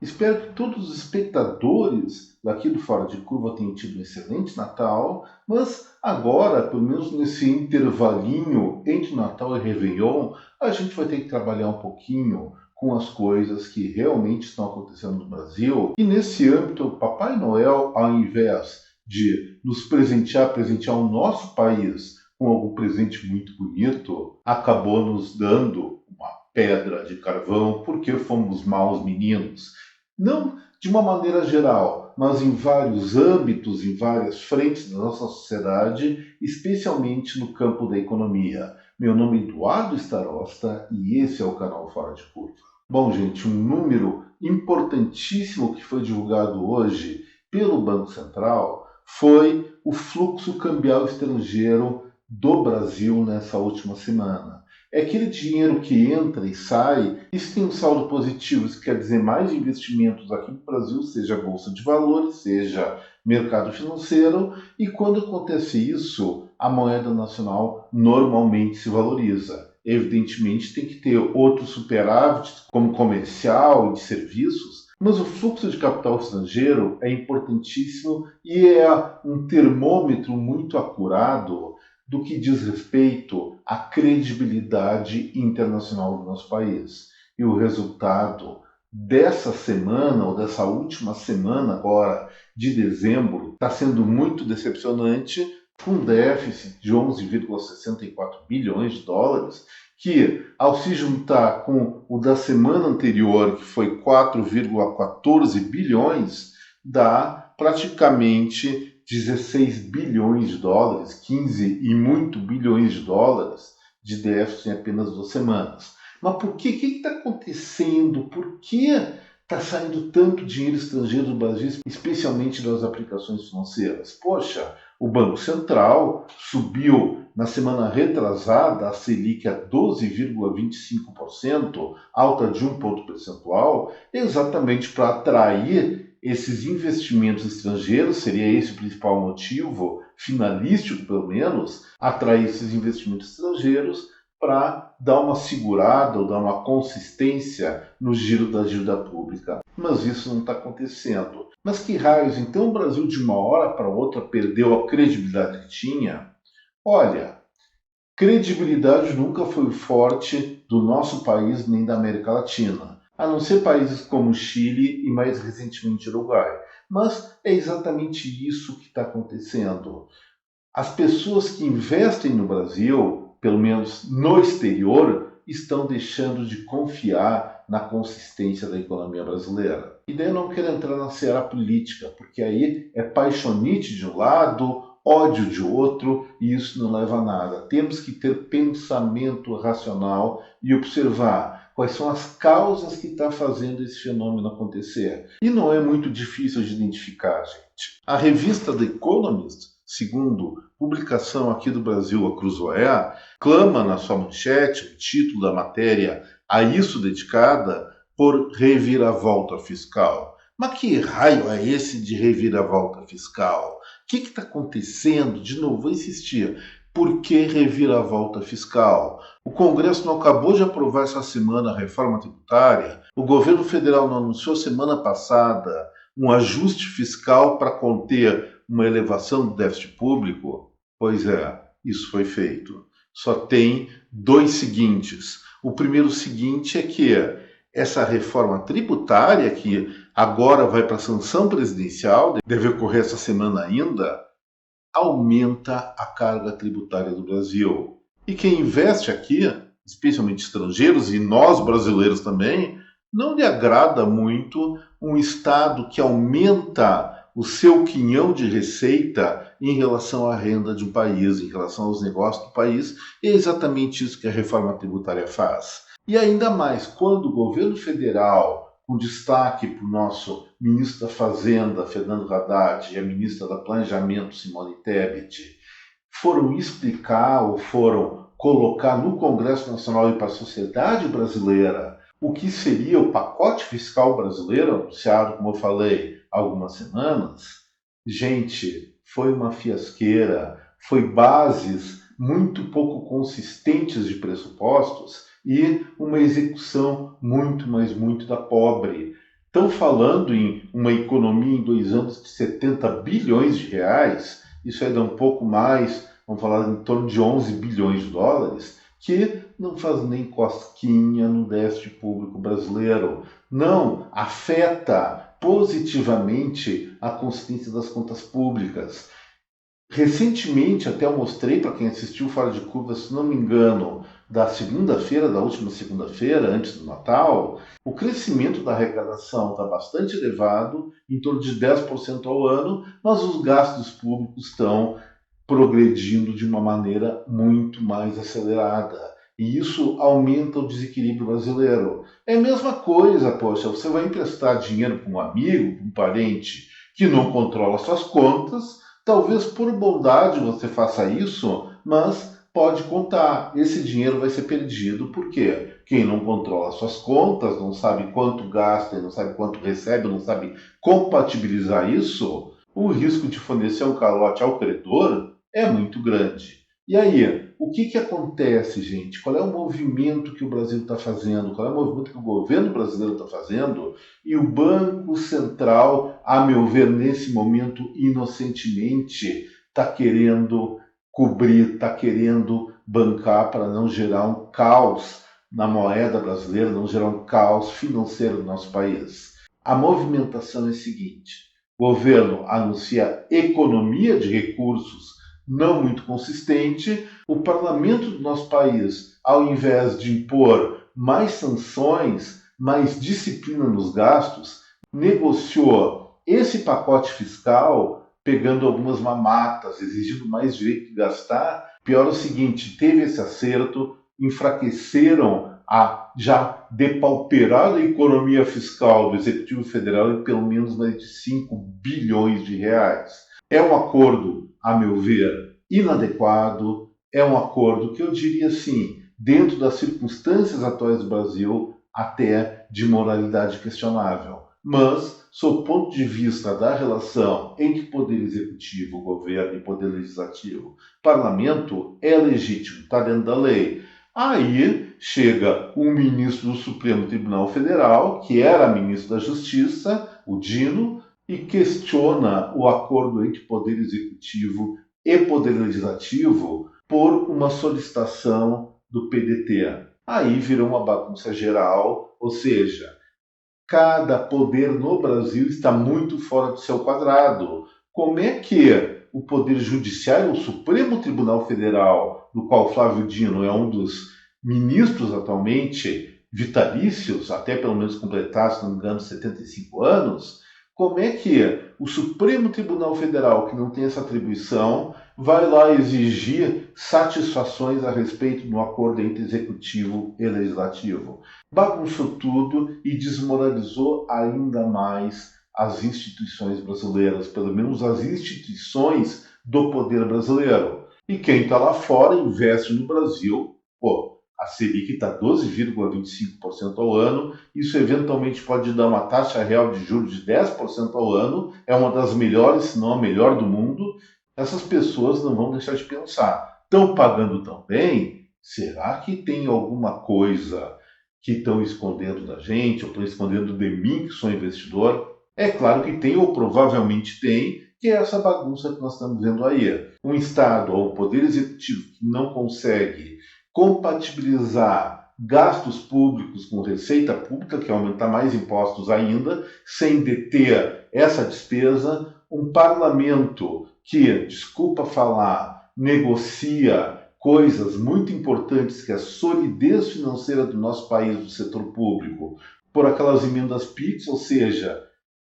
Espero que todos os espectadores daqui do Fora de Curva tenham tido um excelente Natal, mas agora, pelo menos nesse intervalinho entre Natal e Réveillon, a gente vai ter que trabalhar um pouquinho com as coisas que realmente estão acontecendo no Brasil. E nesse âmbito, o Papai Noel, ao invés de nos presentear o nosso país com algum presente muito bonito, acabou nos dando uma pedra de carvão porque fomos maus meninos. Não de uma maneira geral, mas em vários âmbitos, em várias frentes da nossa sociedade, especialmente no campo da economia. Meu nome é Eduardo Starosta e esse é o canal Fora de Curva. Bom, gente, um número importantíssimo que foi divulgado hoje pelo Banco Central foi o fluxo cambial estrangeiro do Brasil nessa última semana. É aquele dinheiro que entra e sai, isso tem um saldo positivo, isso quer dizer mais investimentos aqui no Brasil, seja Bolsa de Valores, seja mercado financeiro, e quando acontece isso, a moeda nacional normalmente se valoriza. Evidentemente tem que ter outros superávites, como comercial e de serviços, mas o fluxo de capital estrangeiro é importantíssimo e é um termômetro muito acurado do que diz respeito à credibilidade internacional do nosso país. E o resultado dessa semana, ou dessa última semana agora, de dezembro, está sendo muito decepcionante, com um déficit de 11,64 bilhões de dólares, que, ao se juntar com o da semana anterior, que foi 4,14 bilhões, dá praticamente 16 bilhões de dólares, 15 e muito bilhões de dólares de déficit em apenas 2 semanas. Mas por quê? O que está acontecendo? Por que está saindo tanto dinheiro estrangeiro do Brasil, especialmente das aplicações financeiras? Poxa, o Banco Central subiu na semana retrasada a Selic a 12,25%, alta de 1 ponto percentual, exatamente para atrair esses investimentos estrangeiros. Seria esse o principal motivo, finalístico pelo menos, atrair esses investimentos estrangeiros para dar uma segurada ou dar uma consistência no giro da dívida pública. Mas isso não está acontecendo. Mas que raios, então o Brasil de uma hora para outra perdeu a credibilidade que tinha? Olha, credibilidade nunca foi forte do nosso país nem da América Latina, a não ser países como Chile e mais recentemente Uruguai. Mas é exatamente isso que está acontecendo. As pessoas que investem no Brasil, pelo menos no exterior, estão deixando de confiar na consistência da economia brasileira. E daí eu não quero entrar na seara política, porque aí é paixonite de um lado, ódio de outro, e isso não leva a nada. Temos que ter pensamento racional e observar quais são as causas que estão fazendo esse fenômeno acontecer. E não é muito difícil de identificar, gente. A revista The Economist, segundo publicação aqui do Brasil, a Cruzoé, clama na sua manchete, o título da matéria, a isso dedicada, por reviravolta fiscal. Mas que raio é esse de reviravolta fiscal? O que está acontecendo? De novo, vou insistir. Por que reviravolta fiscal? O Congresso não acabou de aprovar essa semana a reforma tributária? O governo federal não anunciou semana passada um ajuste fiscal para conter uma elevação do déficit público? Pois é, isso foi feito. Só tem dois seguintes. O primeiro seguinte é que essa reforma tributária, que agora vai para a sanção presidencial, deve ocorrer essa semana ainda, aumenta a carga tributária do Brasil. E quem investe aqui, especialmente estrangeiros, e nós brasileiros também, não lhe agrada muito um Estado que aumenta o seu quinhão de receita em relação à renda de um país, em relação aos negócios do país. É exatamente isso que a reforma tributária faz. E ainda mais, quando o governo federal, com destaque para o nosso ministro da Fazenda, Fernando Haddad, e a ministra da Planejamento, Simone Tebet, foram explicar ou foram colocar no Congresso Nacional e para a sociedade brasileira o que seria o pacote fiscal brasileiro, anunciado, como eu falei, há algumas semanas, gente, foi uma fiasqueira, foi bases muito pouco consistentes de pressupostos e uma execução muito, mas muito da pobre. Estão falando em uma economia em 2 anos de 70 bilhões de reais, isso aí dá um pouco mais, vamos falar em torno de 11 bilhões de dólares, que não faz nem cosquinha no déficit público brasileiro. Não afeta positivamente a consistência das contas públicas. Recentemente, até eu mostrei para quem assistiu Fora de Curva, se não me engano, da última segunda-feira, antes do Natal, o crescimento da arrecadação está bastante elevado, em torno de 10% ao ano, mas os gastos públicos estão progredindo de uma maneira muito mais acelerada. E isso aumenta o desequilíbrio brasileiro. É a mesma coisa, poxa, você vai emprestar dinheiro para um amigo, para um parente que não controla suas contas. Talvez por bondade você faça isso, mas pode contar, esse dinheiro vai ser perdido, porque quem não controla suas contas, não sabe quanto gasta, não sabe quanto recebe, não sabe compatibilizar isso, o risco de fornecer um calote ao credor é muito grande. E aí, o que acontece, gente? Qual é o movimento que o Brasil está fazendo? Qual é o movimento que o governo brasileiro está fazendo? E o Banco Central, a meu ver, nesse momento, inocentemente, está querendo cobrir, está querendo bancar para não gerar um caos na moeda brasileira, não gerar um caos financeiro no nosso país. A movimentação é a seguinte: o governo anuncia economia de recursos não muito consistente, o parlamento do nosso país, ao invés de impor mais sanções, mais disciplina nos gastos, negociou esse pacote fiscal pegando algumas mamatas, exigindo mais direito de gastar. Pior é o seguinte, teve esse acerto, enfraqueceram a já depauperada economia fiscal do Executivo Federal em pelo menos mais de 5 bilhões de reais. É um acordo, a meu ver, inadequado, é um acordo que eu diria assim, dentro das circunstâncias atuais do Brasil, até de moralidade questionável. Mas, sob o ponto de vista da relação entre poder executivo, governo e poder legislativo, parlamento é legítimo, está dentro da lei. Aí chega um ministro do Supremo Tribunal Federal, que era ministro da Justiça, o Dino, e questiona o acordo entre poder executivo e poder legislativo por uma solicitação do PDT. Aí virou uma bagunça geral, ou seja, cada poder no Brasil está muito fora do seu quadrado. Como é que o Poder Judiciário, o Supremo Tribunal Federal, no qual Flávio Dino é um dos ministros atualmente, vitalícios, até pelo menos completar, se não me engano, 75 anos, como é que o Supremo Tribunal Federal, que não tem essa atribuição, vai lá exigir satisfações a respeito do acordo entre executivo e legislativo? Bagunçou tudo e desmoralizou ainda mais as instituições brasileiras, pelo menos as instituições do poder brasileiro. E quem está lá fora investe no Brasil, a Selic está 12,25% ao ano, isso eventualmente pode dar uma taxa real de juros de 10% ao ano, é uma das melhores, se não a melhor do mundo. Essas pessoas não vão deixar de pensar. Estão pagando tão bem? Será que tem alguma coisa que estão escondendo da gente, ou estão escondendo de mim, que sou investidor? É claro que tem, ou provavelmente tem, que é essa bagunça que nós estamos vendo aí. Um Estado ou um Poder Executivo que não consegue compatibilizar gastos públicos com receita pública, que aumentar mais impostos ainda, sem deter essa despesa, um parlamento que, desculpa falar, negocia coisas muito importantes, que é a solidez financeira do nosso país, do setor público, por aquelas emendas PIX, ou seja,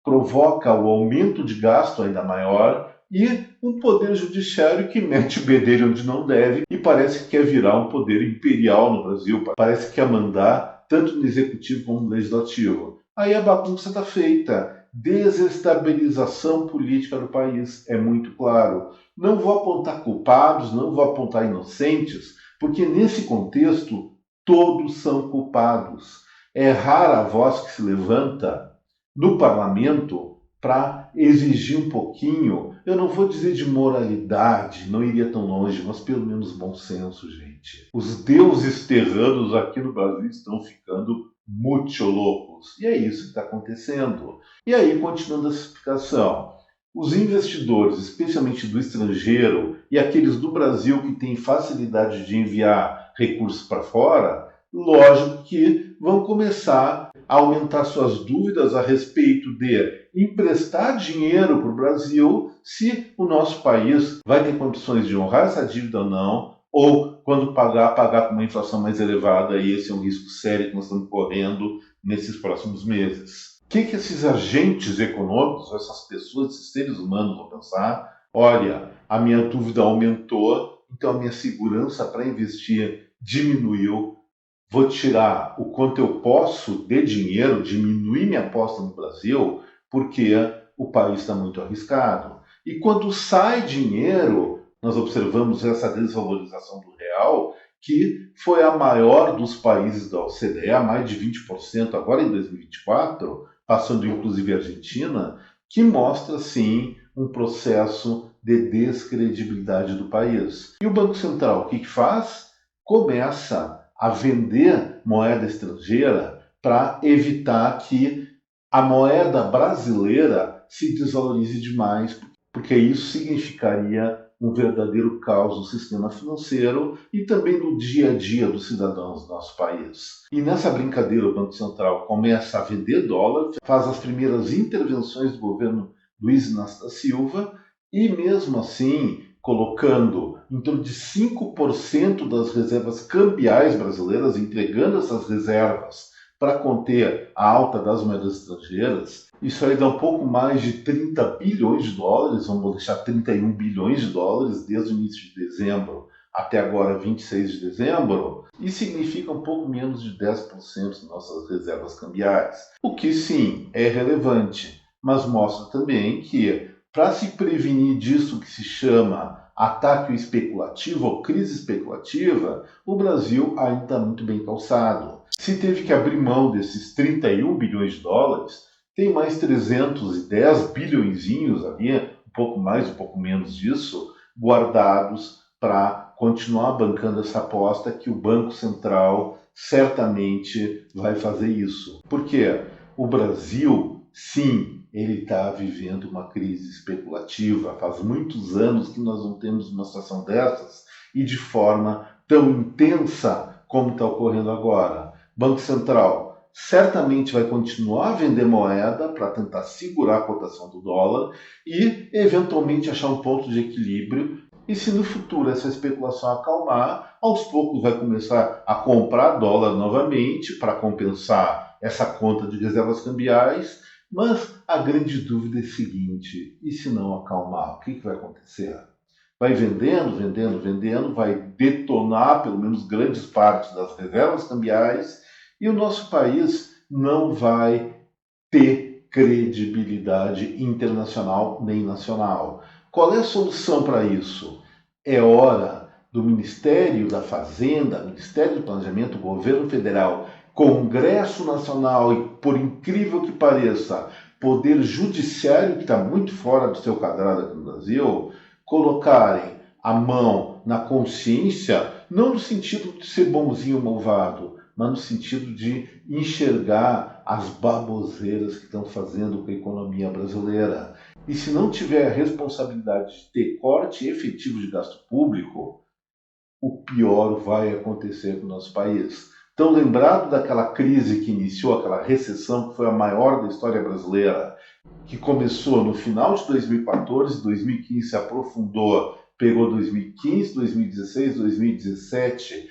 provoca o aumento de gasto ainda maior, e um poder judiciário que mete o bedelho onde não deve e parece que quer virar um poder imperial no Brasil, parece que quer mandar tanto no executivo como no legislativo. Aí a bagunça está feita. Desestabilização política do país, é muito claro. Não vou apontar culpados, não vou apontar inocentes, porque nesse contexto todos são culpados. É rara a voz que se levanta no parlamento para exigir um pouquinho, eu não vou dizer de moralidade, não iria tão longe, mas pelo menos bom senso, gente. Os deuses terranos aqui no Brasil estão ficando muito loucos. E é isso que está acontecendo. E aí, continuando essa explicação, os investidores, especialmente do estrangeiro, e aqueles do Brasil que têm facilidade de enviar recursos para fora, lógico que vão começar a aumentar suas dúvidas a respeito de emprestar dinheiro para o Brasil, se o nosso país vai ter condições de honrar essa dívida ou não, ou quando pagar com uma inflação mais elevada, e esse é um risco sério que nós estamos correndo nesses próximos meses. O que esses agentes econômicos, essas pessoas, esses seres humanos vão pensar? Olha, a minha dúvida aumentou, então a minha segurança para investir diminuiu. Vou tirar o quanto eu posso de dinheiro, diminuir minha aposta no Brasil, porque o país está muito arriscado. E quando sai dinheiro, nós observamos essa desvalorização do real, que foi a maior dos países da OCDE, a mais de 20% agora em 2024, passando inclusive a Argentina, que mostra, sim, um processo de descredibilidade do país. E o Banco Central, o que faz? Começa a vender moeda estrangeira para evitar que a moeda brasileira se desvalorize demais, porque isso significaria um verdadeiro caos no sistema financeiro e também no dia a dia dos cidadãos do nosso país. E nessa brincadeira o Banco Central começa a vender dólar, faz as primeiras intervenções do governo Luiz Inácio da Silva e mesmo assim colocando em torno de 5% das reservas cambiais brasileiras, entregando essas reservas para conter a alta das moedas estrangeiras. Isso aí dá um pouco mais de 30 bilhões de dólares, vamos deixar 31 bilhões de dólares desde o início de dezembro até agora 26 de dezembro, e significa um pouco menos de 10% das nossas reservas cambiais. O que sim é relevante, mas mostra também que para se prevenir disso que se chama ataque especulativo ou crise especulativa, o Brasil ainda está muito bem calçado. Se teve que abrir mão desses 31 bilhões de dólares, tem mais 310 bilhõezinhos ali, um pouco mais, um pouco menos disso, guardados para continuar bancando essa aposta que o Banco Central certamente vai fazer isso. Porque o Brasil, sim, ele está vivendo uma crise especulativa. Faz muitos anos que nós não temos uma situação dessas e de forma tão intensa como está ocorrendo agora. Banco Central certamente vai continuar a vender moeda para tentar segurar a cotação do dólar e, eventualmente, achar um ponto de equilíbrio. E se no futuro essa especulação acalmar, aos poucos vai começar a comprar dólar novamente para compensar essa conta de reservas cambiais. Mas a grande dúvida é a seguinte: e se não acalmar, o que vai acontecer? Vai vendendo, vai detonar pelo menos grandes partes das reservas cambiais e o nosso país não vai ter credibilidade internacional nem nacional. Qual é a solução para isso? É hora do Ministério da Fazenda, Ministério do Planejamento, Governo Federal, Congresso Nacional e, por incrível que pareça, Poder Judiciário, que está muito fora do seu quadrado aqui no Brasil, colocarem a mão na consciência, não no sentido de ser bonzinho ou malvado, mas no sentido de enxergar as baboseiras que estão fazendo com a economia brasileira. E se não tiver a responsabilidade de ter corte efetivo de gasto público, o pior vai acontecer com o nosso país. Então, lembrado daquela crise que iniciou, aquela recessão que foi a maior da história brasileira, que começou no final de 2014, 2015 se aprofundou, pegou 2015, 2016, 2017,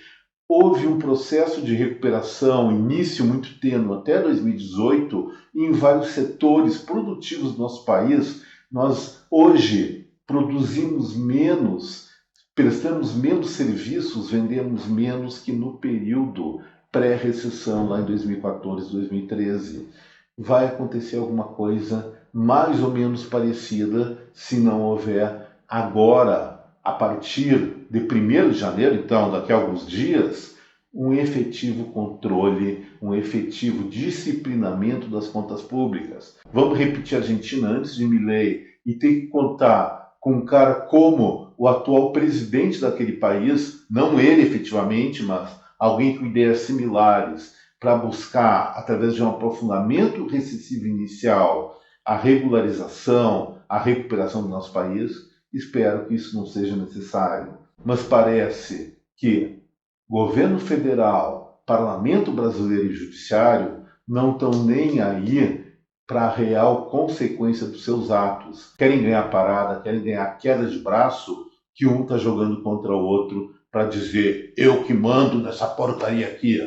houve um processo de recuperação, início muito tênue até 2018, em vários setores produtivos do nosso país. Nós hoje produzimos menos, prestamos menos serviços, vendemos menos que no período pré-recessão, lá em 2014, 2013. Vai acontecer alguma coisa mais ou menos parecida se não houver agora, a partir de 1º de janeiro, então daqui a alguns dias, um efetivo controle, um efetivo disciplinamento das contas públicas. Vamos repetir a Argentina antes de Milei e ter que contar com um cara como o atual presidente daquele país, não ele efetivamente, mas alguém com ideias similares, para buscar, através de um aprofundamento recessivo inicial, a regularização, a recuperação do nosso país. Espero que isso não seja necessário. Mas parece que governo federal, parlamento brasileiro e judiciário não estão nem aí para a real consequência dos seus atos. Querem ganhar parada, querem ganhar queda de braço, que um está jogando contra o outro para dizer eu que mando nessa porcaria aqui.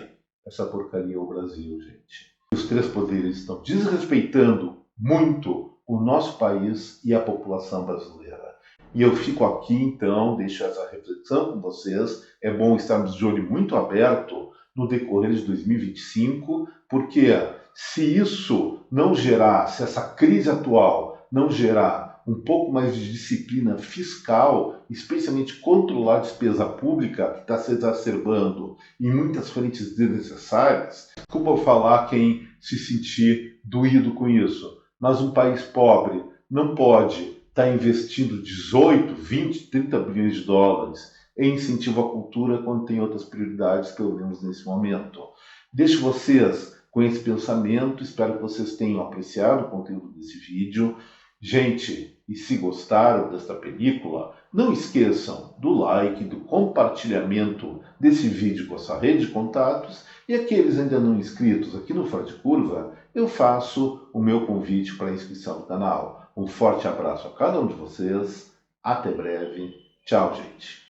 Essa porcaria é o Brasil, gente. Os três poderes estão desrespeitando muito o nosso país e a população brasileira. E eu fico aqui, então, deixo essa reflexão com vocês. É bom estarmos de olho muito aberto no decorrer de 2025, porque se isso não gerar, se essa crise atual não gerar um pouco mais de disciplina fiscal, especialmente controlar a despesa pública, que está se exacerbando em muitas frentes desnecessárias, desculpa falar quem se sentir doído com isso, mas um país pobre não pode estar investindo 18, 20, 30 bilhões de dólares em incentivo à cultura quando tem outras prioridades, pelo menos nesse momento. Deixo vocês com esse pensamento, espero que vocês tenham apreciado o conteúdo desse vídeo. Gente, e se gostaram desta película, não esqueçam do like, do compartilhamento desse vídeo com a sua rede de contatos, e aqueles ainda não inscritos aqui no Fora de Curva, eu faço o meu convite para a inscrição no canal. Um forte abraço a cada um de vocês, até breve, tchau gente!